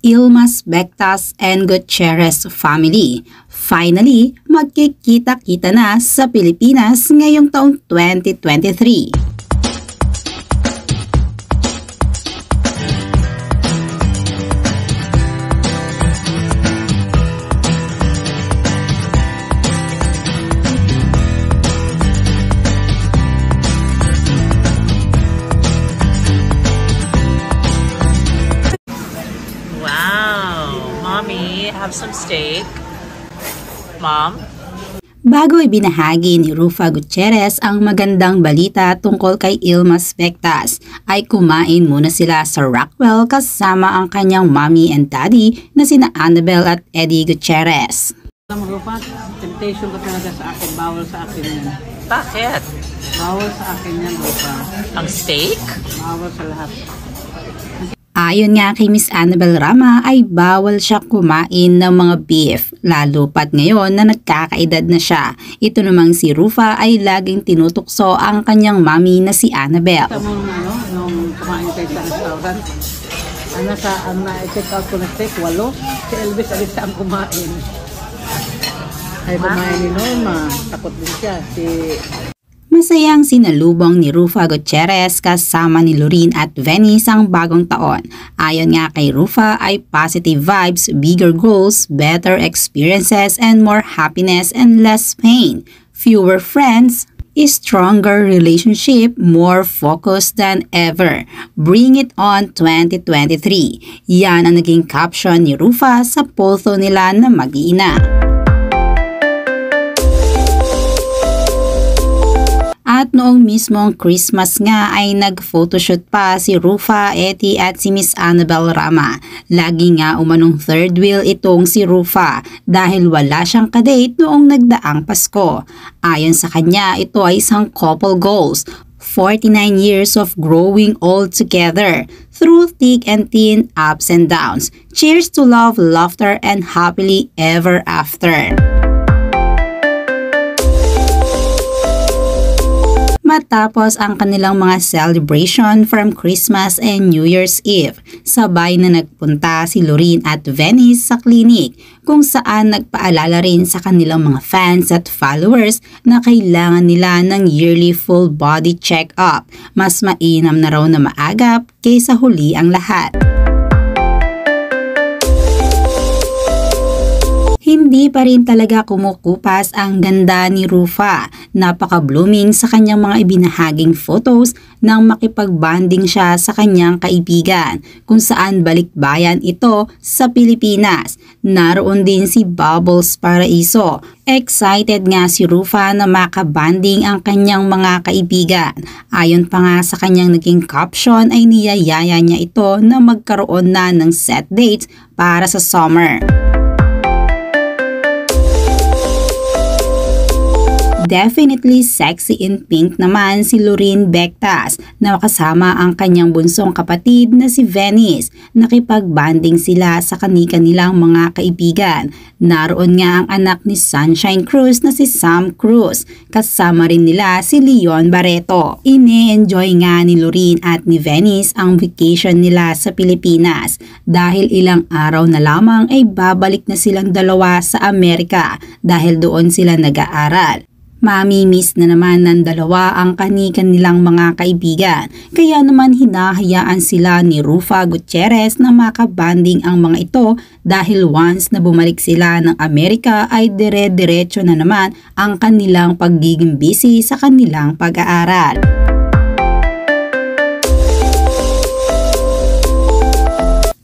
Ilmas Bectas and Gutierrez family. Finally, magkikita-kita na sa Pilipinas ngayong taong 2023. Mommy, have some steak. Mom? Bago ibinahagi ni Rufa Gutierrez ang magandang balita tungkol kay Ilmas Bectas, ay kumain muna sila sa Rockwell kasama ang kanyang mommy and daddy na sina Annabel at Eddie Gutierrez. Alam mo, Rufa, temptation ka talaga sa akin. Bawal sa akin yan. Bakit? Bawal sa akin yan, Rufa. Ang steak? Bawal sa lahat. Ayon nga kay Miss Annabel Rama ay bawal siya kumain ng mga beef, lalo pat ngayon na nagkakaedad na siya. Ito namang si Rufa ay laging tinutukso ang kanyang mami na si Annabel. Kita mo nung kumain tayo sa restaurant, na-check out ko na steak, 8. Si Elvis alisa ang kumain. Ay kumain ni Norma, takot din siya. Masayang sinalubong ni Rufa Gutierrez kasama ni Lorene at Venice ang bagong taon. Ayon nga kay Rufa ay positive vibes, bigger goals, better experiences, and more happiness and less pain. Fewer friends, a stronger relationship, more focused than ever. Bring it on 2023. Yan ang naging caption ni Rufa sa photo nila na mag-iina. At noong mismong Christmas nga ay nag-photoshoot pa si Rufa, Eddie at si Miss Annabel Rama. Lagi nga umanong third wheel itong si Rufa dahil wala siyang kadate noong nagdaang Pasko. Ayon sa kanya, ito ay isang couple goals. 49 years of growing old together through thick and thin, ups and downs. Cheers to love, laughter, and happily ever after. Matapos ang kanilang mga celebration from Christmas and New Year's Eve, sabay na nagpunta si Lorene at Venice sa clinic kung saan nagpaalala rin sa kanilang mga fans at followers na kailangan nila ng yearly full body check-up. Mas mainam na raw na maagap kaysa huli ang lahat. Hindi pa rin talaga kumukupas ang ganda ni Rufa. Napaka-blooming sa kanyang mga ibinahaging photos nang makipag-bonding siya sa kanyang kaibigan kung saan balikbayan ito sa Pilipinas. Naroon din si Bubbles Paraiso. Excited nga si Rufa na makabanding ang kanyang mga kaibigan. Ayon pa nga sa kanyang naging caption ay niyayaya niya ito na magkaroon na ng set dates para sa summer. Definitely sexy in pink naman si Lorene Bectas na kasama ang kanyang bunsong kapatid na si Venice. Nakipag-banding sila sa kanilang mga kaibigan. Naroon nga ang anak ni Sunshine Cruz na si Sam Cruz. Kasama rin nila si Leon Barreto. Ine-enjoy nga ni Lorene at ni Venice ang vacation nila sa Pilipinas. Dahil ilang araw na lamang ay babalik na silang dalawa sa Amerika dahil doon sila nag-aaral. Mami-miss na naman ng dalawa ang kanilang mga kaibigan. Kaya naman hinahayaan sila ni Rufa Gutierrez na makabanding ang mga ito dahil once na bumalik sila ng Amerika ay dire-diretso na naman ang kanilang pagiging busy sa kanilang pag-aaral.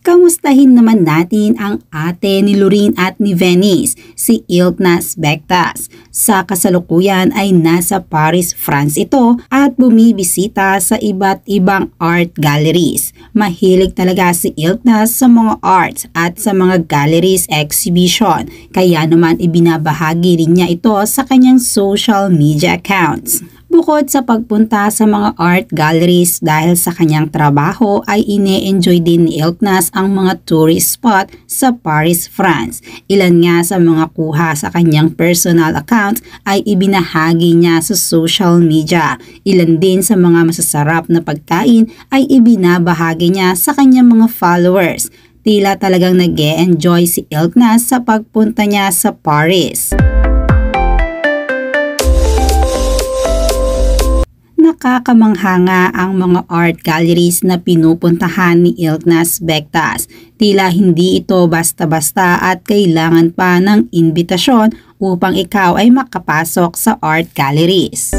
Kamustahin naman natin ang ate ni Lorene at ni Venice, si Ilmas Bectas. Sa kasalukuyan ay nasa Paris, France ito at bumibisita sa iba't ibang art galleries. Mahilig talaga si Ilmas sa mga arts at sa mga galleries exhibition, kaya naman ibinabahagi rin niya ito sa kanyang social media accounts. Bukod sa pagpunta sa mga art galleries dahil sa kanyang trabaho ay ine-enjoy din ni Ilmas ang mga tourist spot sa Paris, France. Ilan nga sa mga kuha sa kanyang personal account ay ibinahagi niya sa social media. Ilan din sa mga masasarap na pagkain ay ibinabahagi niya sa kanyang mga followers. tila talagang nag-e-enjoy si Ilknaz sa pagpunta niya sa Paris. Nakakamangha nga ang mga art galleries na pinupuntahan ni Ilknaz Bektas. Tila hindi ito basta-basta at kailangan pa ng imbitasyon upang ikaw ay makapasok sa art galleries.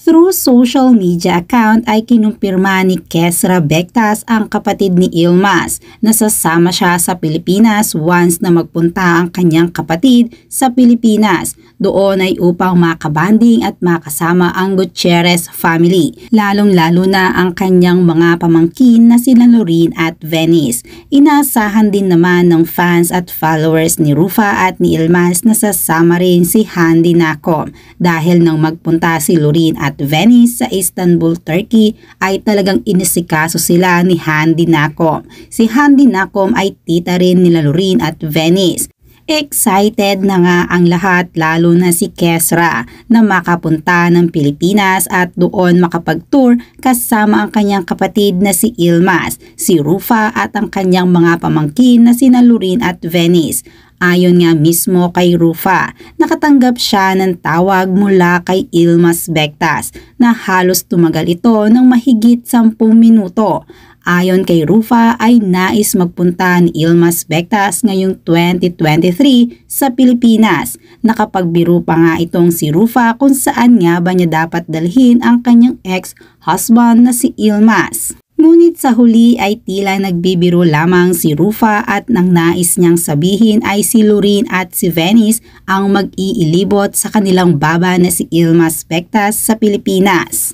Through social media account ay kinumpirma ni Kesra Bektas ang kapatid ni Ilmaz na sasama siya sa Pilipinas once na magpunta ang kanyang kapatid sa Pilipinas. Doon ay upang makabanding at makasama ang Gutierrez family, lalong-lalo na ang kanyang mga pamangkin na sina Loreen at Venice. Inaasahan din naman ng fans at followers ni Rufa at ni Ilmaz na sasama rin si Handi Nacom dahil nang magpunta si Loreen at Venice sa Istanbul, Turkey ay talagang inisikaso sila ni Handi Nacom. Si Handi Nacom ay tita rin nila Loreen at Venice. Excited na nga ang lahat lalo na si Kesra na makapunta ng Pilipinas at doon makapag-tour kasama ang kanyang kapatid na si Ilmaz, si Rufa at ang kanyang mga pamangkin na sina Loreen at Venice. Ayon nga mismo kay Rufa, nakatanggap siya ng tawag mula kay Ilmaz Bektas na halos tumagal ito ng mahigit 10 minuto. Ayon kay Rufa ay nais magpunta ni Ilmaz Bektas ngayong 2023 sa Pilipinas. Nakapagbiro pa nga itong si Rufa kung saan nga ba niya dapat dalhin ang kanyang ex-husband na si Ilmaz. Ngunit sa huli ay tila nagbibiro lamang si Rufa at nang nais niyang sabihin ay si Loreen at si Venice ang mag-iilibot sa kanilang baba na si Ilmaz Bektas sa Pilipinas.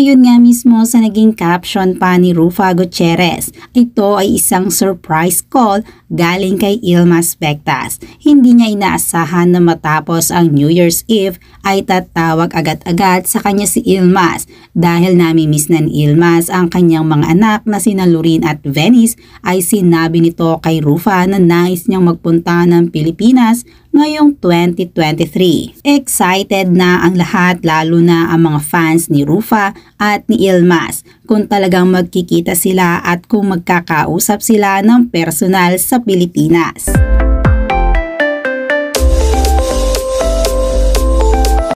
Ayon nga mismo sa naging caption pa ni Rufa Gutierrez, ito ay isang surprise call galing kay Ilmaz Bektas. Hindi niya inaasahan na matapos ang New Year's Eve ay tatawag agad-agad sa kanya si Ilmaz dahil namimiss na ni Ilmaz ang kanyang mga anak na sina Loreen at Venice ay sinabi nito kay Rufa na nais niyang magpunta ng Pilipinas ngayong 2023. Excited na ang lahat lalo na ang mga fans ni Rufa at ni Ilmaz kung talagang magkikita sila at kung magkakausap sila ng personal sa Pilipinas.